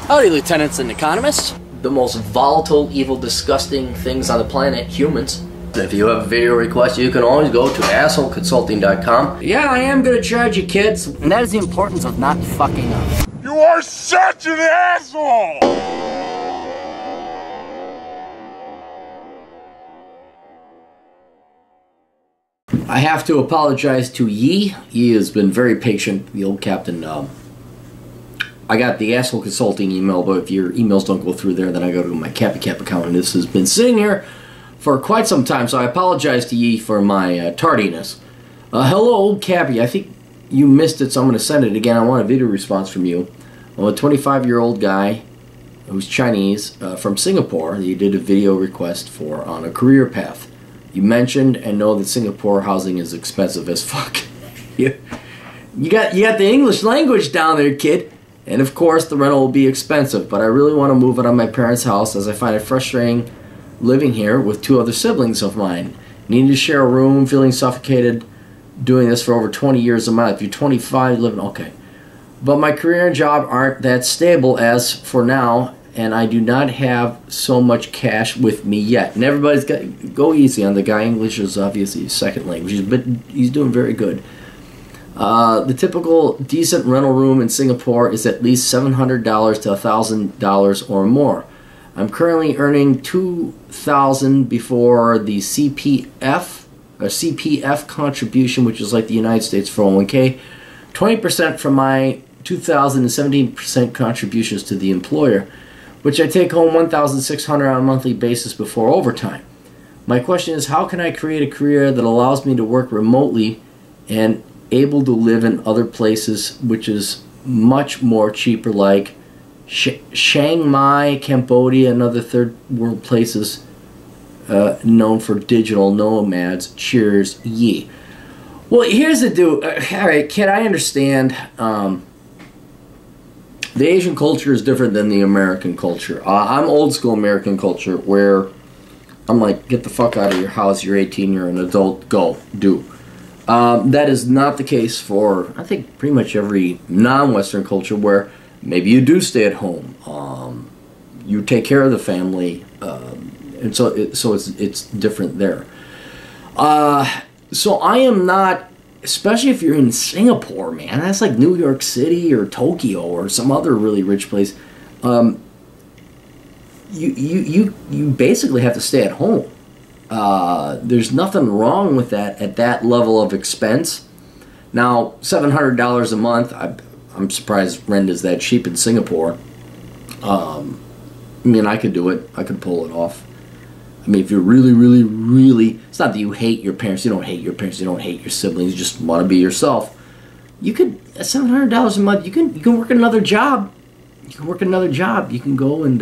Howdy, lieutenants and economists. The most volatile, evil, disgusting things on the planet, humans. If you have a video request, you can always go to assholeconsulting.com. Yeah, I am gonna charge you, kids. And that is the importance of not fucking up. You are such an asshole! I have to apologize to Yi. Yi has been very patient, the old captain. I got the Asshole Consulting email, but if your emails don't go through there, then I go to my Cappy account, and this has been sitting here for quite some time, so I apologize to Yi for my tardiness. Hello, old Cappy. I think you missed it, so I'm going to send it again. I want a video response from you. I'm a 25-year-old guy who's Chinese from Singapore. You did a video request for on a career path. You mentioned and know that Singapore housing is expensive as fuck. you got the English language down there, kid. And of course, the rental will be expensive, but I really want to move out of my parents' house as I find it frustrating living here with two other siblings of mine. Needing to share a room, feeling suffocated, doing this for over 20 years of my life. You're 25, living, okay. But my career and job aren't that stable as for now, and I do not have so much cash with me yet. And everybody's got to go easy on the guy. English is obviously his second language, but he's doing very good. The typical decent rental room in Singapore is at least $700 to $1,000 or more. I'm currently earning $2,000 before the CPF contribution, which is like the United States 401k, 20% from my $2,000 and 17% contributions to the employer, which I take home $1,600 on a monthly basis before overtime. My question is, how can I create a career that allows me to work remotely and able to live in other places, which is much more cheaper, like Chiang Mai, Cambodia, and other third world places known for digital nomads. Cheers, Yi. Well, here's the deal. All right, kid, I understand. The Asian culture is different than the American culture. I'm old school American culture, where I'm like, get the fuck out of your house, you're 18, you're an adult, go, do. That is not the case for, I think, pretty much every non-Western culture, where maybe you do stay at home, you take care of the family, and so it's different there. So I am not, especially if you're in Singapore, man, that's like New York City or Tokyo or some other really rich place. You basically have to stay at home. There's nothing wrong with that at that level of expense. Now, $700 a month, I'm surprised rent is that cheap in Singapore. I mean, I could do it. I could pull it off. I mean, if you're really, it's not that you hate your parents. You don't hate your parents. You don't hate your siblings. You just want to be yourself. You could, at $700 a month, you can work another job. You can work another job. You can go and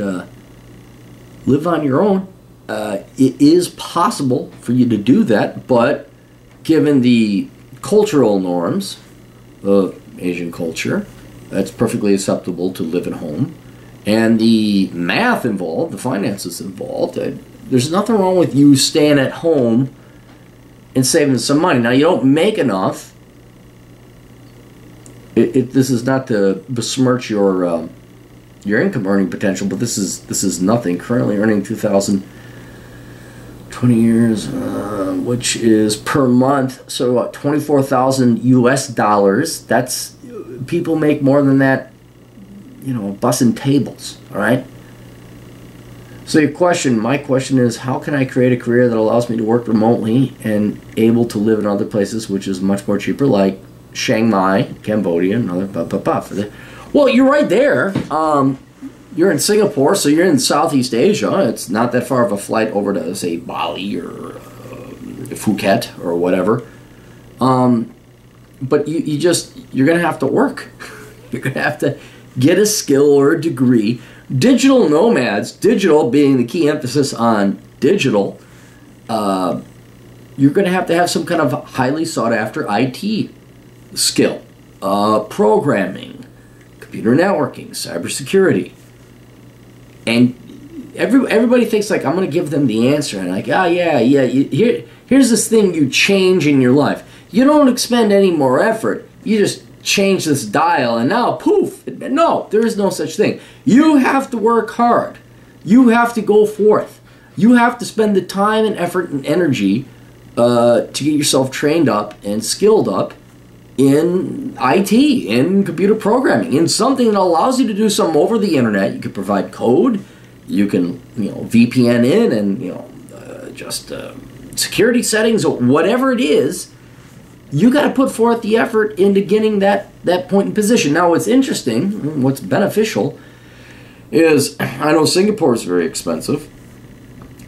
live on your own. It is possible for you to do that, but given the cultural norms of Asian culture, that's perfectly acceptable to live at home. And the math involved, the finances involved, there's nothing wrong with you staying at home and saving some money. Now, you don't make enough. This is not to besmirch your income earning potential, but this is nothing. Currently earning $2,000. 20 years, which is per month, so what, 24,000 US dollars. That's, people make more than that, you know, bussing tables, all right? So my question is, how can I create a career that allows me to work remotely and able to live in other places, which is much more cheaper, like Chiang Mai, Cambodia, and other Well, you're right there. You're in Singapore, so you're in Southeast Asia. It's not that far of a flight over to, say, Bali or Phuket or whatever. But you're going to have to work. You're going to have to get a skill or a degree. Digital nomads, digital being the key emphasis on digital, you're going to have some kind of highly sought-after IT skill. Programming, computer networking, cybersecurity. And everybody thinks, like, I'm going to give them the answer. And like, oh, yeah, here's this thing you change in your life. You don't expend any more effort. You just change this dial and now poof. No, there is no such thing. You have to work hard. You have to go forth. You have to spend the time and effort and energy to get yourself trained up and skilled up in IT, in computer programming, in something that allows you to do something over the internet. You can provide code. You can, VPN in and, just security settings or whatever it is. You got to put forth the effort into getting that point in position. Now, what's interesting, what's beneficial, is I know Singapore is very expensive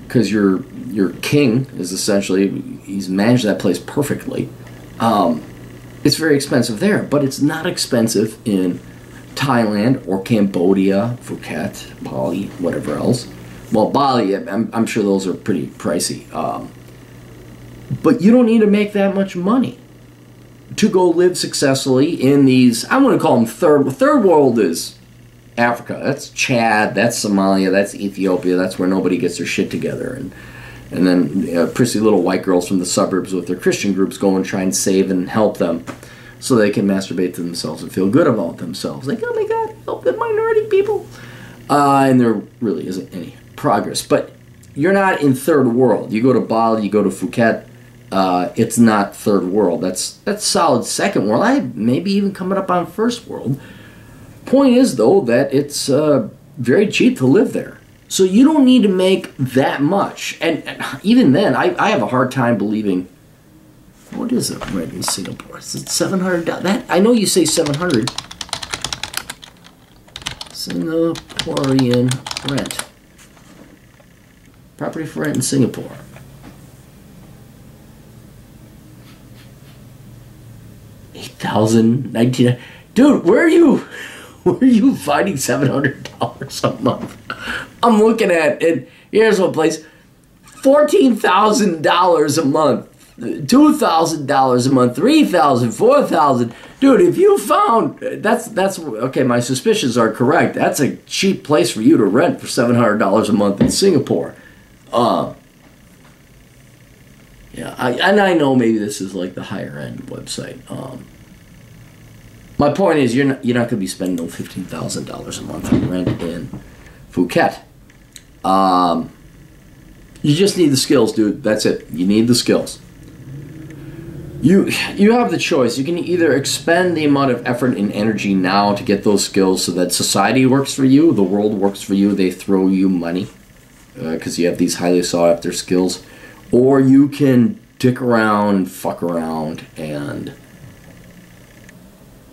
because your king is essentially, he's managed that place perfectly. It's very expensive there, but it's not expensive in Thailand or Cambodia, Phuket, Bali, whatever else. Well, Bali, I'm sure those are pretty pricey. But you don't need to make that much money to go live successfully in these, I want to call them third world is Africa. That's Chad, that's Somalia, that's Ethiopia. That's where nobody gets their shit together. And then prissy little white girls from the suburbs with their Christian groups go and try and save and help them so they can masturbate to themselves and feel good about themselves. Like, oh my God, help the minority people. And there really isn't any progress. But you're not in third world. You go to Bali, you go to Phuket, it's not third world. That's solid second world. Maybe even coming up on first world. Point is, though, that it's very cheap to live there. So you don't need to make that much. And even then, I have a hard time believing, what is it rent in Singapore? Is it $700? That, I know you say 700. Singaporean rent. Property for rent in Singapore. $8,000, $19,000. Dude, where are you finding $700 a month? I'm looking at it. Here's one place. $14,000 a month. $2,000 a month. $3,000, $4,000. Dude, if you found that's okay, my suspicions are correct. That's a cheap place for you to rent for $700 a month in Singapore. Yeah, I know maybe this is like the higher end website. My point is, you're not going to be spending no $15,000 a month on rent in Phuket. You just need the skills, dude. That's it. You need the skills. You have the choice. You can either expend the amount of effort and energy now to get those skills so that society works for you, the world works for you, they throw you money because you have these highly sought after skills, or you can dick around, fuck around, and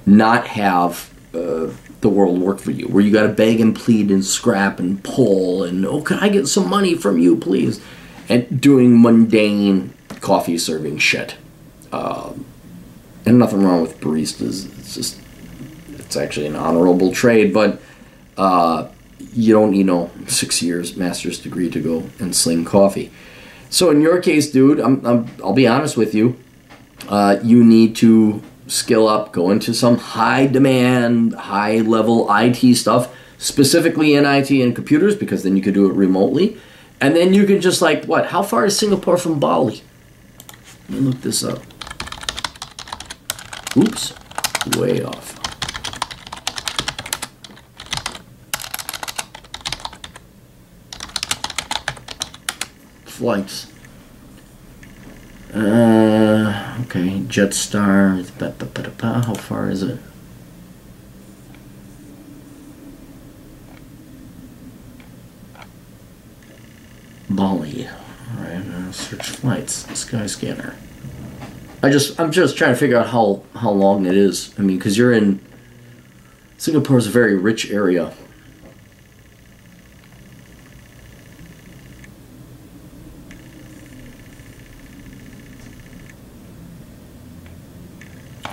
not have the world work for you, where you got to beg and plead and scrap and pull and, oh, can I get some money from you, please? And doing mundane coffee serving shit. And nothing wrong with baristas. It's actually an honorable trade, but you don't need 6 years master's degree to go and sling coffee. So in your case, dude, I'll be honest with you. You need to skill up, go into some high demand, high level IT stuff, specifically in IT and computers, because then you could do it remotely. And then you can just how far is Singapore from Bali? Let me look this up. Oops, way off. Flights. Okay, Jetstar. How far is it? Bali. All right, search flights. Skyscanner. I'm just trying to figure out how long it is. I mean, because you're in Singapore's a very rich area.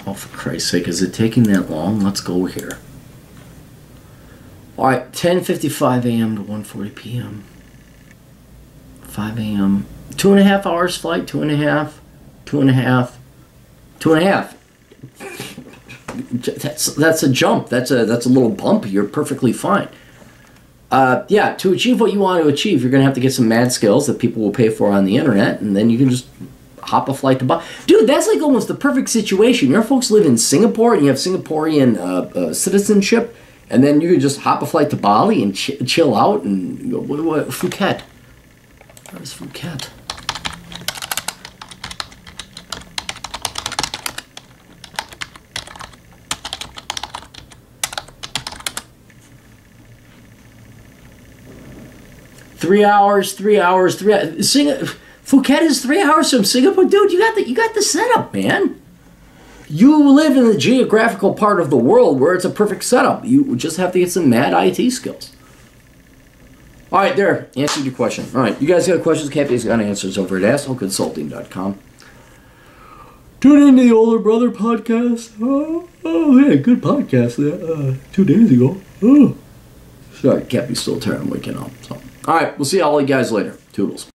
Oh, for Christ's sake, is it taking that long? Let's go here. All right, 10:55 a.m. to 1:40 p.m. 5 a.m. 2.5 hours flight. 2.5. 2.5. 2.5. That's a jump. That's a little bump. You're perfectly fine. Yeah, to achieve what you want to achieve, you're going to have to get some mad skills that people will pay for on the internet, and then you can just hop a flight to Bali. Dude, that's like almost the perfect situation. Your folks live in Singapore and you have Singaporean citizenship, and then you can just hop a flight to Bali and chill out and go, what, Phuket. Where's Phuket? Three hours. Phuket is 3 hours from Singapore, dude. You got the setup, man. You live in the geographical part of the world where it's a perfect setup. You just have to get some mad IT skills. All right, there. Answered your question. All right, you guys got questions? Cappy's got answers over at assholeconsulting.com. Tune in to the Older Brother podcast. Oh, yeah, good podcast 2 days ago. Oh. Sorry, Cappy's still tired. I'm waking up. So. All right, we'll see all you guys later. Toodles.